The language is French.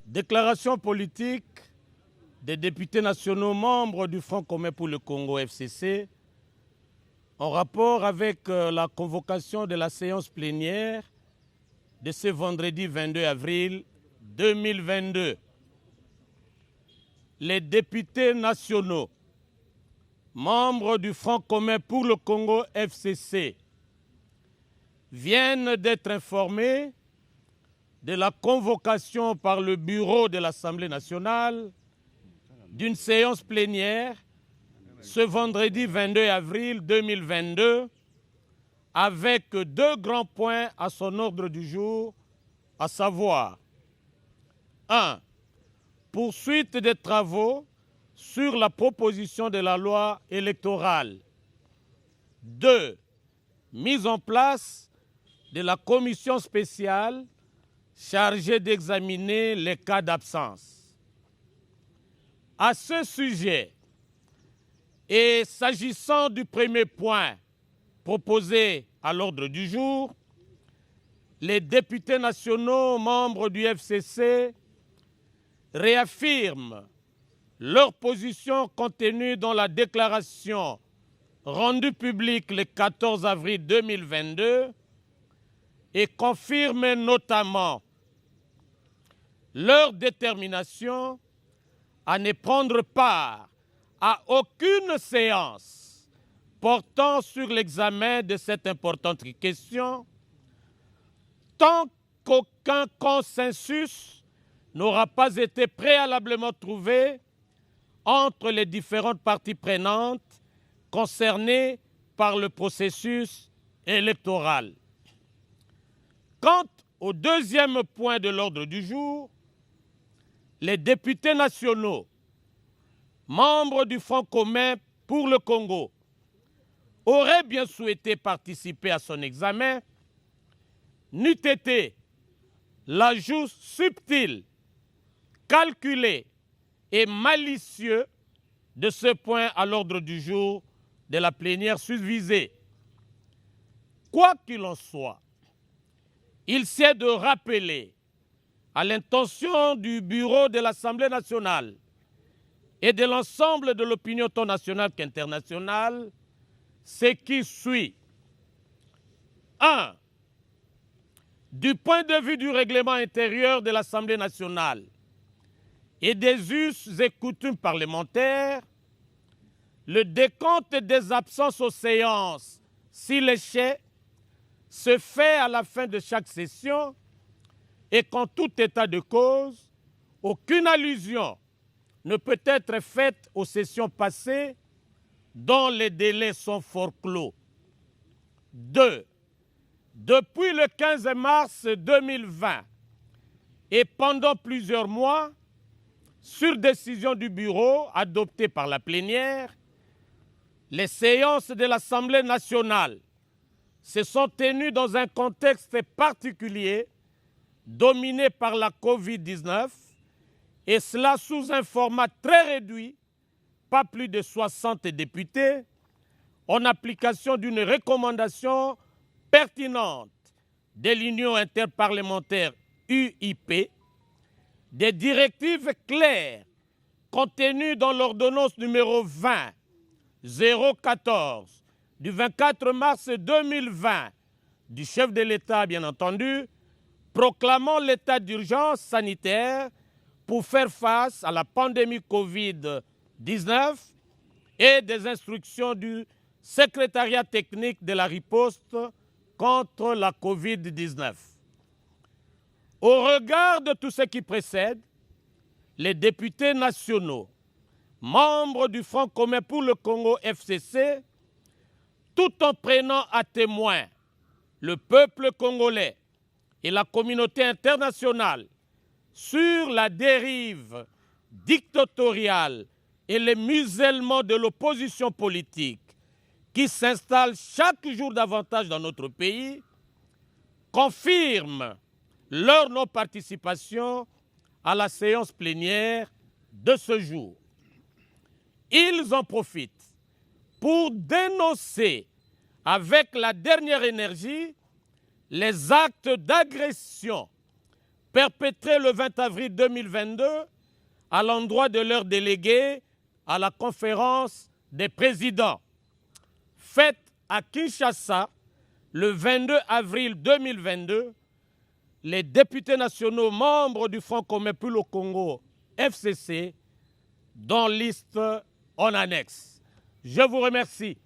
Déclaration politique des députés nationaux membres du Front commun pour le Congo FCC en rapport avec la convocation de la séance plénière de ce vendredi 22 avril 2022. Les députés nationaux membres du Front commun pour le Congo FCC viennent d'être informés de la convocation par le bureau de l'Assemblée nationale d'une séance plénière ce vendredi 22 avril 2022 avec deux grands points à son ordre du jour, à savoir 1. Poursuite des travaux sur la proposition de la loi électorale. 2. Mise en place de la commission spéciale chargée d'examiner les cas d'absence. À ce sujet, et s'agissant du premier point proposé à l'ordre du jour, les députés nationaux membres du FCC réaffirment leur position contenue dans la déclaration rendue publique le 14 avril 2022 et confirment notamment leur détermination à ne prendre part à aucune séance portant sur l'examen de cette importante question tant qu'aucun consensus n'aura pas été préalablement trouvé entre les différentes parties prenantes concernées par le processus électoral. Quant au deuxième point de l'ordre du jour, les députés nationaux, membres du Front commun pour le Congo, auraient bien souhaité participer à son examen, n'eût été l'ajout subtil, calculé et malicieux de ce point à l'ordre du jour de la plénière susvisée. Quoi qu'il en soit, il sied de rappeler à l'intention du bureau de l'Assemblée nationale et de l'ensemble de l'opinion tant nationale qu'internationale ce qui suit. 1. Du point de vue du règlement intérieur de l'Assemblée nationale et des us et coutumes parlementaires, le décompte des absences aux séances, s'il échait, se fait à la fin de chaque session et qu'en tout état de cause, aucune allusion ne peut être faite aux sessions passées dont les délais sont fort clos. 2. Depuis le 15 mars 2020 et pendant plusieurs mois, sur décision du bureau adoptée par la plénière, les séances de l'Assemblée nationale se sont tenues dans un contexte particulier dominé par la Covid-19 et cela sous un format très réduit, pas plus de 60 députés, en application d'une recommandation pertinente de l'Union interparlementaire UIP, des directives claires contenues dans l'ordonnance numéro 20-014 du 24 mars 2020 du chef de l'État, bien entendu, proclamant l'état d'urgence sanitaire pour faire face à la pandémie Covid-19 et des instructions du secrétariat technique de la riposte contre la Covid-19. Au regard de tout ce qui précède, les députés nationaux, membres du Front commun pour le Congo FCC, tout en prenant à témoin le peuple congolais et la communauté internationale sur la dérive dictatoriale et le musellement de l'opposition politique qui s'installe chaque jour davantage dans notre pays, confirment leur non-participation à la séance plénière de ce jour. Ils en profitent pour dénoncer avec la dernière énergie les actes d'agression perpétrés le 20 avril 2022 à l'endroit de leurs délégués à la conférence des présidents. Faite à Kinshasa le 22 avril 2022, les députés nationaux membres du Front commun pour le Congo, FCC, dont liste en annexe. Je vous remercie.